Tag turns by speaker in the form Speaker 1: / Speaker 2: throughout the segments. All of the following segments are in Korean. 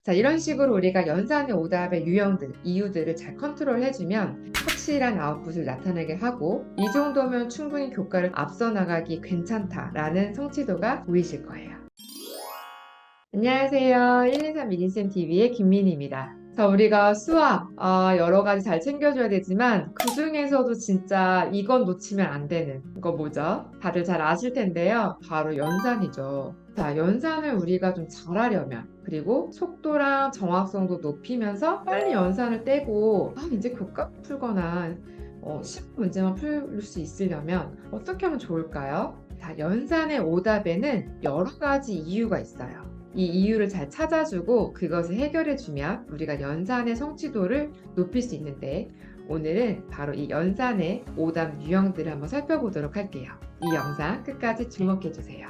Speaker 1: 자, 이런 식으로 우리가 연산의 오답의 유형들, 이유들을 잘 컨트롤해주면 확실한 아웃풋을 나타내게 하고 이 정도면 충분히 교과를 앞서 나가기 괜찮다라는 성취도가 보이실 거예요. 안녕하세요. 123 미니쌤 TV의 김민희입니다. 자, 우리가 수학 여러 가지 잘 챙겨줘야 되지만 그 중에서도 진짜 이건 놓치면 안 되는 거 뭐죠? 다들 잘 아실 텐데요. 바로 연산이죠. 자, 연산을 우리가 좀 잘하려면 그리고 속도랑 정확성도 높이면서 빨리 연산을 떼고 이제 교과 풀거나 시험 문제만 풀 수 있으려면 어떻게 하면 좋을까요? 자, 연산의 오답에는 여러 가지 이유가 있어요. 이 이유를 잘 찾아주고 그것을 해결해주면 우리가 연산의 성취도를 높일 수 있는데 오늘은 바로 이 연산의 오답 유형들을 한번 살펴보도록 할게요. 이 영상 끝까지 주목해주세요.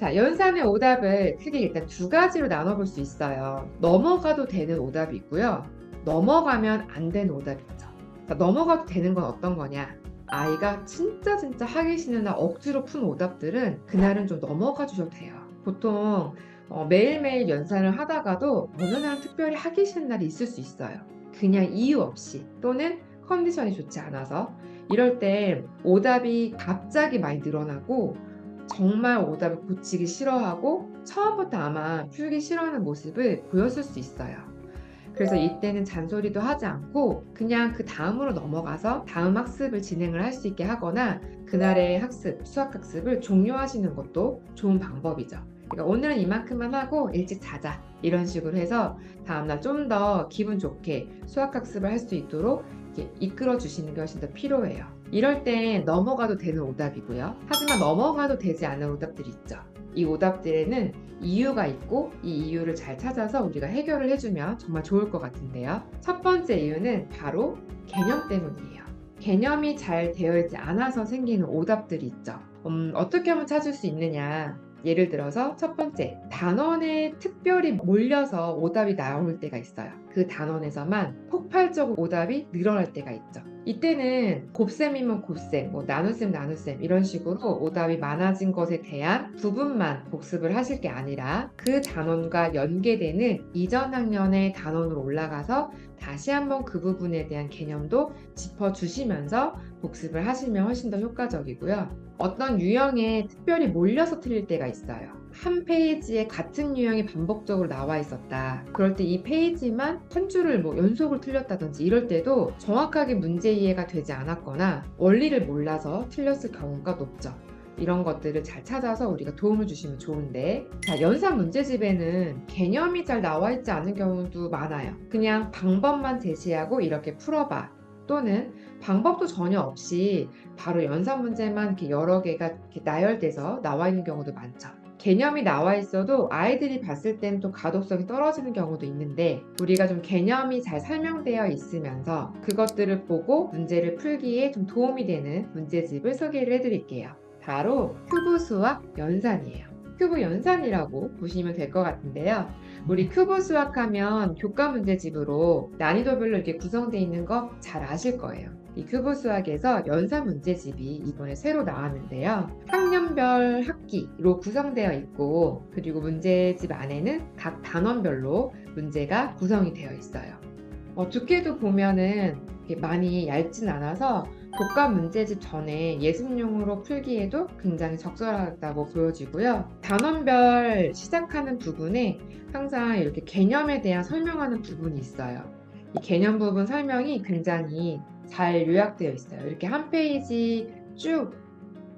Speaker 1: 자, 연산의 오답을 크게 일단 두 가지로 나눠볼 수 있어요. 넘어가도 되는 오답이 있고요. 넘어가면 안 되는 오답이 있죠. 자, 넘어가도 되는 건 어떤 거냐? 아이가 진짜 하기 싫은 날 억지로 푼 오답들은 그날은 좀 넘어가 주셔도 돼요. 보통 매일매일 연산을 하다가도 어느 날은 특별히 하기 싫은 날이 있을 수 있어요. 그냥 이유 없이 또는 컨디션이 좋지 않아서 이럴 때 오답이 갑자기 많이 늘어나고 정말 오답을 고치기 싫어하고 처음부터 아마 풀기 싫어하는 모습을 보였을 수 있어요. 그래서 이때는 잔소리도 하지 않고 그냥 그 다음으로 넘어가서 다음 학습을 진행을 할 수 있게 하거나 그날의 학습, 수학 학습을 종료하시는 것도 좋은 방법이죠. 그러니까 오늘은 이만큼만 하고 일찍 자자 이런 식으로 해서 다음날 좀 더 기분 좋게 수학 학습을 할 수 있도록 이끌어 주시는 것이 더 필요해요. 이럴 땐 넘어가도 되는 오답이고요. 하지만 넘어가도 되지 않은 오답들이 있죠. 이 오답들에는 이유가 있고 이 이유를 잘 찾아서 우리가 해결을 해주면 정말 좋을 것 같은데요. 첫 번째 이유는 바로 개념 때문이에요. 개념이 잘 되어 있지 않아서 생기는 오답들이 있죠. 어떻게 하면 찾을 수 있느냐? 예를 들어서 첫 번째, 단원에 특별히 몰려서 오답이 나올 때가 있어요. 그 단원에서만 폭발적으로 오답이 늘어날 때가 있죠. 이때는 곱셈이면 곱셈, 나눗셈 이런 식으로 오답이 많아진 것에 대한 부분만 복습을 하실 게 아니라 그 단원과 연계되는 이전 학년의 단원으로 올라가서 다시 한번 그 부분에 대한 개념도 짚어주시면서 복습을 하시면 훨씬 더 효과적이고요. 어떤 유형에 특별히 몰려서 틀릴 때가 있어요. 한 페이지에 같은 유형이 반복적으로 나와 있었다. 그럴 때 이 페이지만 한 줄을 연속을 틀렸다든지 이럴 때도 정확하게 문제 이해가 되지 않았거나 원리를 몰라서 틀렸을 경우가 높죠. 이런 것들을 잘 찾아서 우리가 도움을 주시면 좋은데, 자, 연산 문제집에는 개념이 잘 나와 있지 않은 경우도 많아요. 그냥 방법만 제시하고 이렇게 풀어봐. 또는 방법도 전혀 없이 바로 연산 문제만 이렇게 여러 개가 이렇게 나열돼서 나와 있는 경우도 많죠. 개념이 나와 있어도 아이들이 봤을 때는 또 가독성이 떨어지는 경우도 있는데 우리가 좀 개념이 잘 설명되어 있으면서 그것들을 보고 문제를 풀기에 좀 도움이 되는 문제집을 소개를 해드릴게요. 바로 큐브 수학 연산이에요. 큐브 연산이라고 보시면 될 것 같은데요. 우리 큐브 수학하면 교과 문제집으로 난이도별로 이렇게 구성되어 있는 거 잘 아실 거예요. 이 큐브 수학에서 연산 문제집이 이번에 새로 나왔는데요. 학년별 학기로 구성되어 있고 그리고 문제집 안에는 각 단원별로 문제가 구성이 되어 있어요. 두께도 보면은 많이 얇진 않아서 교과 문제집 전에 예습용으로 풀기에도 굉장히 적절하다고 보여지고요. 단원별 시작하는 부분에 항상 이렇게 개념에 대한 설명하는 부분이 있어요. 이 개념 부분 설명이 굉장히 잘 요약되어 있어요. 이렇게 한 페이지 쭉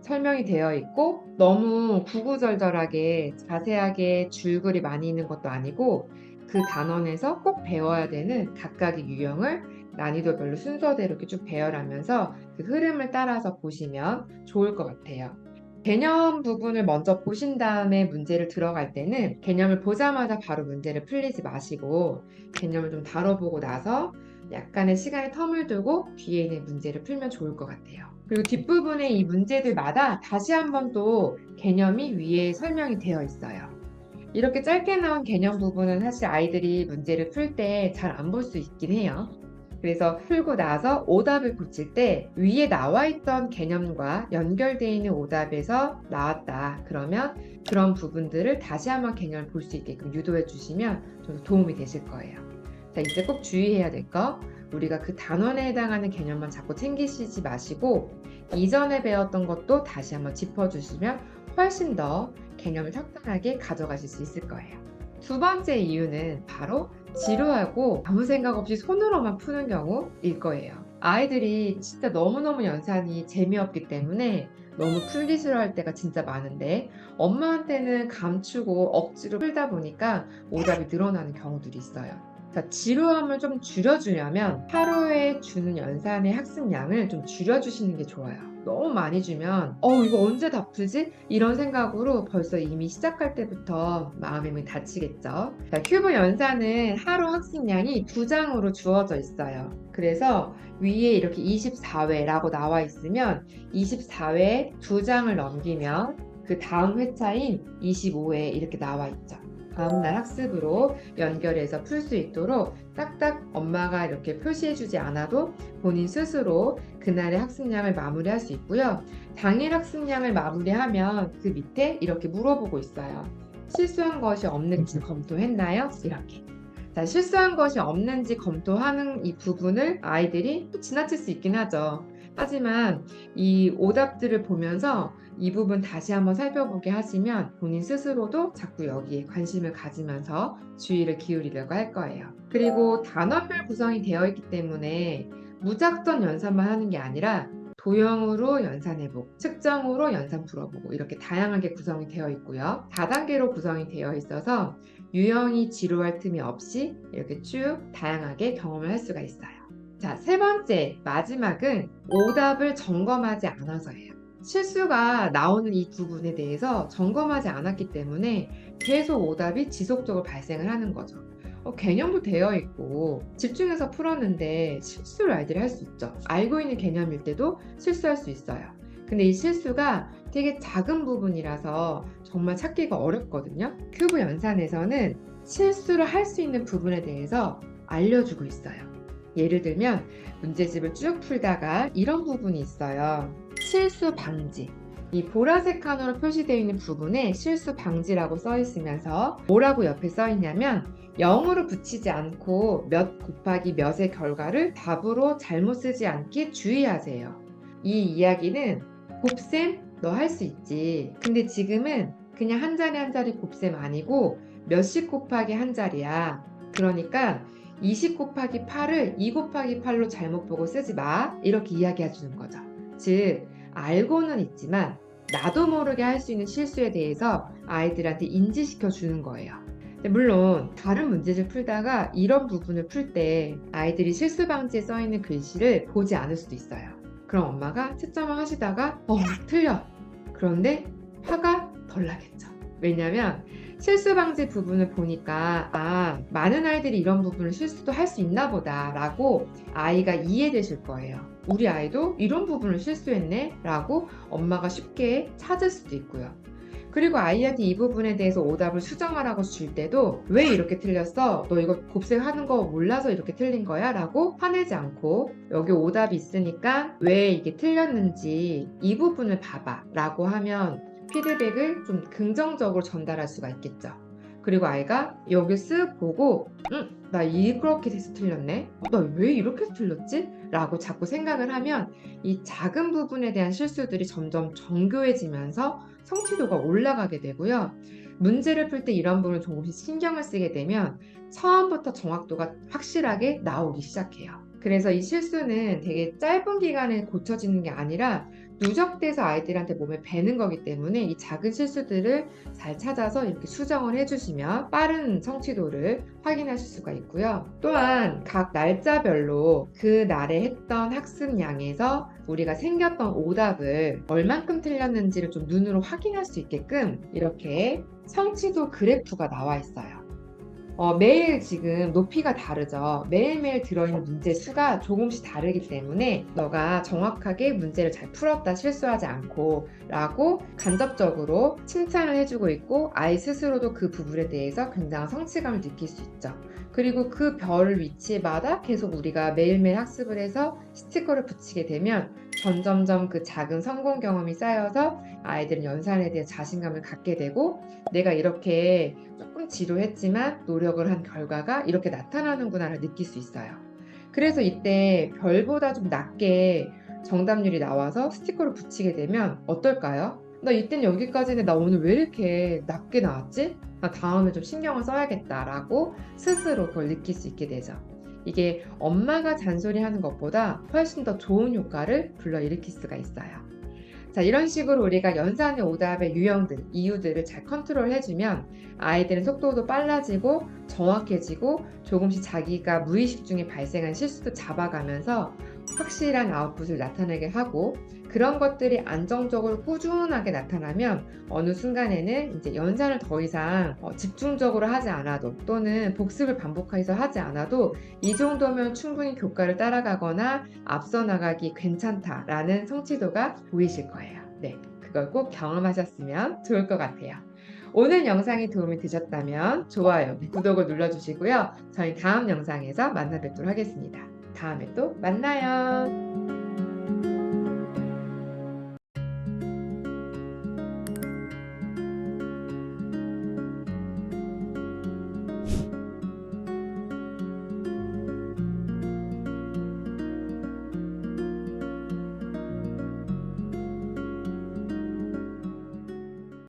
Speaker 1: 설명이 되어 있고 너무 구구절절하게 자세하게 줄글이 많이 있는 것도 아니고 그 단원에서 꼭 배워야 되는 각각의 유형을 난이도별로 순서대로 이렇게 쭉 배열하면서 그 흐름을 따라서 보시면 좋을 것 같아요. 개념 부분을 먼저 보신 다음에 문제를 들어갈 때는 개념을 보자마자 바로 문제를 풀리지 마시고 개념을 좀 다뤄보고 나서 약간의 시간의 텀을 두고 뒤에 있는 문제를 풀면 좋을 것 같아요. 그리고 뒷부분에 이 문제들마다 다시 한번 또 개념이 위에 설명이 되어 있어요. 이렇게 짧게 나온 개념 부분은 사실 아이들이 문제를 풀 때 잘 안 볼 수 있긴 해요. 그래서 풀고 나서 오답을 고칠 때 위에 나와 있던 개념과 연결되어 있는 오답에서 나왔다. 그러면 그런 부분들을 다시 한번 개념을 볼 수 있게끔 유도해 주시면 좀 도움이 되실 거예요. 자, 이제 꼭 주의해야 될 거. 우리가 그 단원에 해당하는 개념만 자꾸 챙기시지 마시고 이전에 배웠던 것도 다시 한번 짚어주시면 훨씬 더 개념을 적당하게 가져가실 수 있을 거예요. 두 번째 이유는 바로 지루하고 아무 생각 없이 손으로만 푸는 경우일 거예요. 아이들이 진짜 너무너무 연산이 재미없기 때문에 너무 풀기 싫어할 때가 진짜 많은데 엄마한테는 감추고 억지로 풀다 보니까 오답이 늘어나는 경우들이 있어요. 자, 지루함을 좀 줄여주려면 하루에 주는 연산의 학습량을 좀 줄여주시는 게 좋아요. 너무 많이 주면 이거 언제 다 풀지? 이런 생각으로 벌써 이미 시작할 때부터 마음이 다치겠죠. 자, 큐브 연산은 하루 학습량이 2장으로 주어져 있어요. 그래서 위에 이렇게 24회라고 나와 있으면 24회 2장을 넘기면 그 다음 회차인 25회 이렇게 나와 있죠. 다음날 학습으로 연결해서 풀 수 있도록 딱딱 엄마가 이렇게 표시해주지 않아도 본인 스스로 그날의 학습량을 마무리할 수 있고요. 당일 학습량을 마무리하면 그 밑에 이렇게 물어보고 있어요. 실수한 것이 없는지 검토했나요? 이렇게. 자, 실수한 것이 없는지 검토하는 이 부분을 아이들이 또 지나칠 수 있긴 하죠. 하지만 이 오답들을 보면서 이 부분 다시 한번 살펴보게 하시면 본인 스스로도 자꾸 여기에 관심을 가지면서 주의를 기울이려고 할 거예요. 그리고 단원별 구성이 되어 있기 때문에 무작정 연산만 하는 게 아니라 도형으로 연산해보고 측정으로 연산 풀어보고 이렇게 다양하게 구성이 되어 있고요. 다단계로 구성이 되어 있어서 유형이 지루할 틈이 없이 이렇게 쭉 다양하게 경험을 할 수가 있어요. 자, 세 번째, 마지막은 오답을 점검하지 않아서예요. 실수가 나오는 이 부분에 대해서 점검하지 않았기 때문에 계속 오답이 지속적으로 발생을 하는 거죠. 개념도 되어 있고 집중해서 풀었는데 실수를 아이들이 할 수 있죠. 알고 있는 개념일 때도 실수할 수 있어요. 근데 이 실수가 되게 작은 부분이라서 정말 찾기가 어렵거든요. 큐브 연산에서는 실수를 할 수 있는 부분에 대해서 알려주고 있어요. 예를 들면 문제집을 쭉 풀다가 이런 부분이 있어요. 실수 방지. 이 보라색 칸으로 표시되어 있는 부분에 실수 방지라고 써 있으면서 뭐라고 옆에 써 있냐면 0으로 붙이지 않고 몇 곱하기 몇의 결과를 답으로 잘못 쓰지 않게 주의하세요. 이 이야기는 곱셈 너 할 수 있지. 근데 지금은 그냥 한 자리 한 자리 곱셈 아니고 몇십 곱하기 한 자리야. 그러니까 20 곱하기 8을 2 곱하기 8로 잘못 보고 쓰지 마. 이렇게 이야기해 주는 거죠. 즉 알고는 있지만 나도 모르게 할 수 있는 실수에 대해서 아이들한테 인지시켜 주는 거예요. 물론 다른 문제를 풀다가 이런 부분을 풀 때 아이들이 실수 방지에 써 있는 글씨를 보지 않을 수도 있어요. 그럼 엄마가 채점을 하시다가 틀려. 그런데 화가 덜 나겠죠. 왜냐면 실수 방지 부분을 보니까 많은 아이들이 이런 부분을 실수도 할 수 있나 보다 라고 아이가 이해되실 거예요. 우리 아이도 이런 부분을 실수했네 라고 엄마가 쉽게 찾을 수도 있고요. 그리고 아이한테 이 부분에 대해서 오답을 수정하라고 줄 때도 왜 이렇게 틀렸어? 너 이거 곱셈하는 거 몰라서 이렇게 틀린 거야? 라고 화내지 않고 여기 오답이 있으니까 왜 이게 틀렸는지 이 부분을 봐봐 라고 하면 피드백을 좀 긍정적으로 전달할 수가 있겠죠. 그리고 아이가 여기 쓱 보고 나 이렇게 돼서 틀렸네? 나 왜 이렇게 틀렸지? 라고 자꾸 생각을 하면 이 작은 부분에 대한 실수들이 점점 정교해지면서 성취도가 올라가게 되고요. 문제를 풀 때 이런 부분을 조금씩 신경을 쓰게 되면 처음부터 정확도가 확실하게 나오기 시작해요. 그래서 이 실수는 되게 짧은 기간에 고쳐지는 게 아니라 누적돼서 아이들한테 몸에 배는 거기 때문에 이 작은 실수들을 잘 찾아서 이렇게 수정을 해주시면 빠른 성취도를 확인하실 수가 있고요. 또한 각 날짜별로 그 날에 했던 학습량에서 우리가 생겼던 오답을 얼만큼 틀렸는지를 좀 눈으로 확인할 수 있게끔 이렇게 성취도 그래프가 나와 있어요. 매일 지금 높이가 다르죠. 매일매일 들어있는 문제 수가 조금씩 다르기 때문에 너가 정확하게 문제를 잘 풀었다, 실수하지 않고 라고 간접적으로 칭찬을 해주고 있고 아이 스스로도 그 부분에 대해서 굉장한 성취감을 느낄 수 있죠. 그리고 그 별 위치마다 계속 우리가 매일매일 학습을 해서 스티커를 붙이게 되면 점점점 그 작은 성공 경험이 쌓여서 아이들은 연산에 대해 자신감을 갖게 되고 내가 이렇게 조금 지루했지만 노력을 한 결과가 이렇게 나타나는구나를 느낄 수 있어요. 그래서 이때 별보다 좀 낮게 정답률이 나와서 스티커를 붙이게 되면 어떨까요? 나 이땐 여기까지인데 나 오늘 왜 이렇게 낮게 나왔지? 나 다음에 좀 신경을 써야겠다라고 스스로 그걸 느낄 수 있게 되죠. 이게 엄마가 잔소리하는 것보다 훨씬 더 좋은 효과를 불러일으킬 수가 있어요. 자, 이런 식으로 우리가 연산의 오답의 유형들, 이유들을 잘 컨트롤해주면 아이들은 속도도 빨라지고 정확해지고 조금씩 자기가 무의식 중에 발생한 실수도 잡아가면서 확실한 아웃풋을 나타내게 하고 그런 것들이 안정적으로 꾸준하게 나타나면 어느 순간에는 이제 연산을 더 이상 집중적으로 하지 않아도 또는 복습을 반복해서 하지 않아도 이 정도면 충분히 교과를 따라가거나 앞서 나가기 괜찮다라는 성취도가 보이실 거예요. 네, 그걸 꼭 경험하셨으면 좋을 것 같아요. 오늘 영상이 도움이 되셨다면 좋아요, 구독을 눌러주시고요. 저희 다음 영상에서 만나 뵙도록 하겠습니다. 다음에 또 만나요.